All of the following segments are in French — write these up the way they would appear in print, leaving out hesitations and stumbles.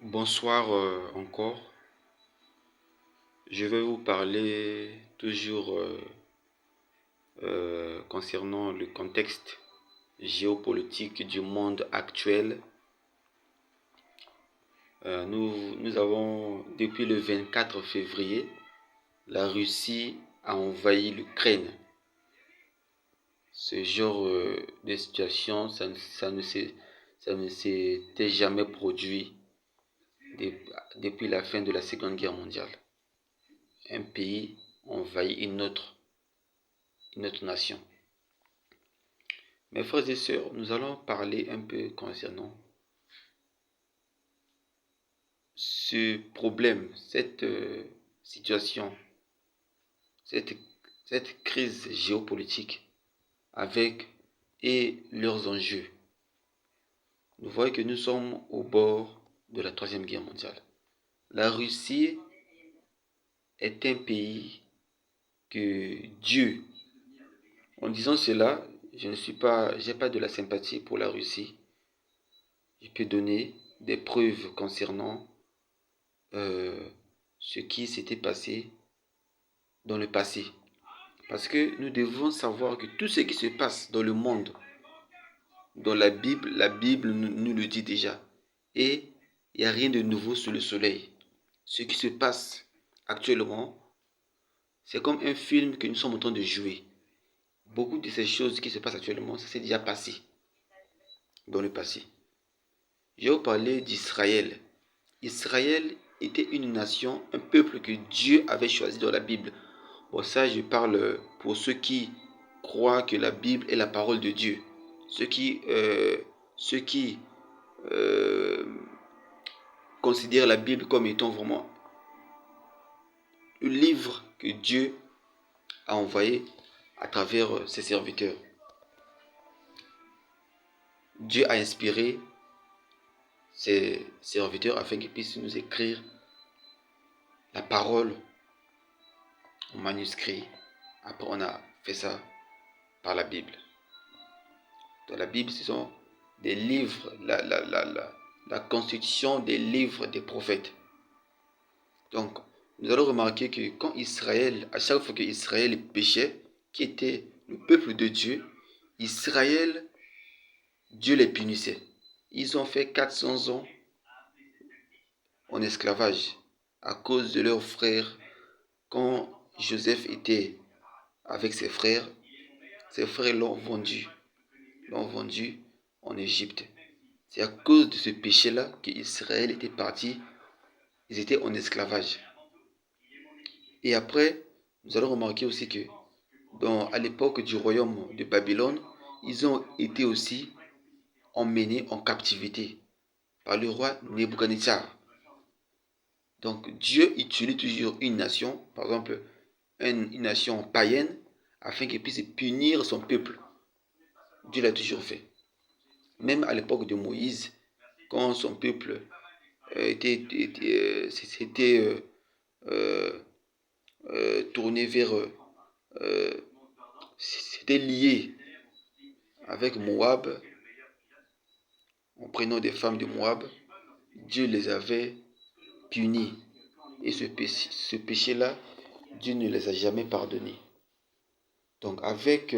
Bonsoir encore. Je vais vous parler toujours concernant le contexte géopolitique du monde actuel. Nous avons, depuis le 24 février, la Russie a envahi l'Ukraine. Ce genre de situation, ça ne s'était jamais produit depuis la fin de la Seconde Guerre mondiale. Un pays envahit une autre nation. Mes frères et sœurs, nous allons parler un peu concernant ce problème, cette situation, cette, cette crise géopolitique avec et leurs enjeux. Nous voyons que nous sommes au bord de la Troisième Guerre mondiale. La Russie est un pays que Dieu, en disant cela, j'ai pas de la sympathie pour la Russie. Je peux donner des preuves concernant ce qui s'était passé dans le passé. Parce que nous devons savoir que tout ce qui se passe dans le monde, dans la Bible nous le dit déjà. Et il n'y a rien de nouveau sous le soleil. Ce qui se passe actuellement, c'est comme un film que nous sommes en train de jouer. Beaucoup de ces choses qui se passent actuellement, ça s'est déjà passé dans le passé. Je vais vous parler d'Israël. Israël était une nation, un peuple que Dieu avait choisi dans la Bible. Bon, ça, je parle pour ceux qui croient que la Bible est la parole de Dieu. Ceux qui euh, considèrent la Bible comme étant vraiment le livre que Dieu a envoyé à travers ses serviteurs. Dieu a inspiré ses serviteurs afin qu'ils puissent nous écrire la parole en manuscrit. Après, on a fait ça par la Bible. Dans la Bible, ce sont des livres, la constitution des livres des prophètes. Donc, nous allons remarquer que quand Israël, à chaque fois que Israël péchait, qui était le peuple de Dieu, Israël, Dieu les punissait. Ils ont fait 400 ans en esclavage à cause de leurs frères. Quand Joseph était avec ses frères l'ont vendu en Égypte. C'est à cause de ce péché-là qu'Israël était parti. Ils étaient en esclavage. Et après, nous allons remarquer aussi que à l'époque du royaume de Babylone, ils ont été aussi emmenés en captivité par le roi Nebuchadnezzar. Donc Dieu utilise toujours une nation, par exemple une nation païenne, afin qu'il puisse punir son peuple. Dieu l'a toujours fait. Même à l'époque de Moïse, quand son peuple s'était tourné vers, c'était lié avec Moab, en prenant des femmes de Moab, Dieu les avait punis. Et ce péché-là, Dieu ne les a jamais pardonnés. Donc avec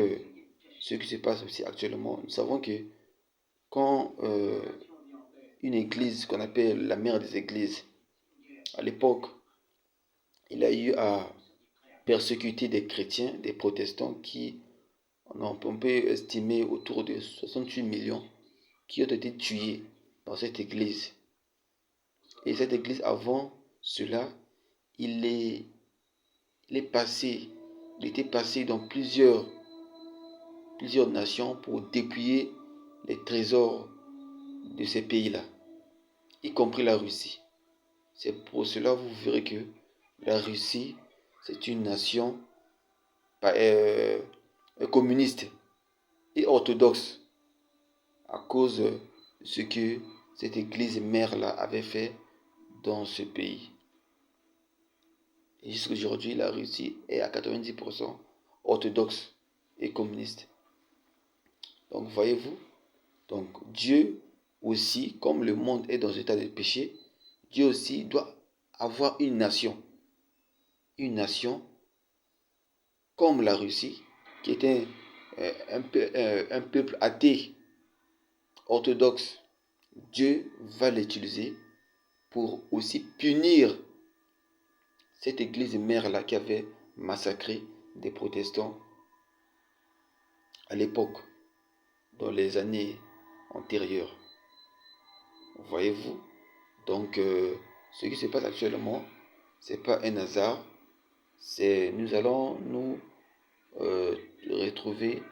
ce qui se passe aussi actuellement, nous savons que quand une église qu'on appelle la mère des églises, à l'époque, il a eu à persécuter des chrétiens, des protestants qui, on peut estimer autour de 68 millions, qui ont été tués dans cette église. Et cette église, avant cela, il est, il était passé dans plusieurs nations pour dépouiller les trésors de ces pays-là, y compris la Russie. C'est pour cela que vous verrez que la Russie, c'est une nation communiste et orthodoxe à cause de ce que cette église mère-là avait fait dans ce pays. Et jusqu'à aujourd'hui, la Russie est à 90% orthodoxe et communiste. Donc voyez-vous, donc Dieu aussi, comme le monde est dans un état de péché, Dieu aussi doit avoir une nation. Une nation comme la Russie, qui est un peuple athée, orthodoxe. Dieu va l'utiliser pour aussi punir cette église mère-là qui avait massacré des protestants à l'époque, dans les années antérieures. Voyez-vous? Donc, ce qui se passe actuellement, ce n'est pas un hasard. Nous allons nous retrouver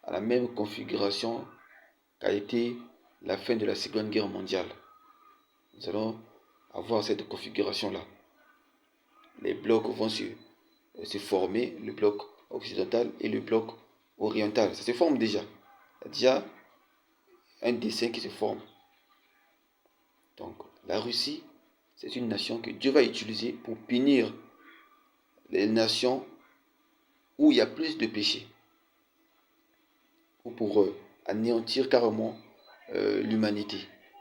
à la même configuration qu'a été la fin de la Seconde Guerre mondiale. Nous allons avoir cette configuration-là. Les blocs vont se former, le bloc occidental et le bloc oriental. Ça se forme déjà. Il y a déjà un dessin qui se forme. Donc, la Russie, c'est une nation que Dieu va utiliser pour punir les nations où il y a plus de péchés, ou pour anéantir carrément l'humanité.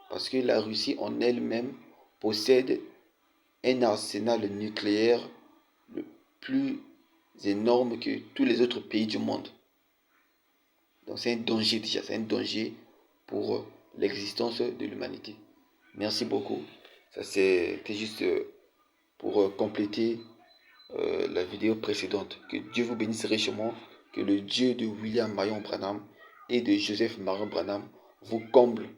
Parce que la Russie en elle-même possède un arsenal nucléaire le plus énorme que tous les autres pays du monde. Donc c'est un danger déjà, c'est un danger pour l'existence de l'humanité. Merci beaucoup. Ça c'était juste pour compléter la vidéo précédente. Que Dieu vous bénisse richement, que le Dieu de William Marion Branham et de Joseph Marion Branham vous comble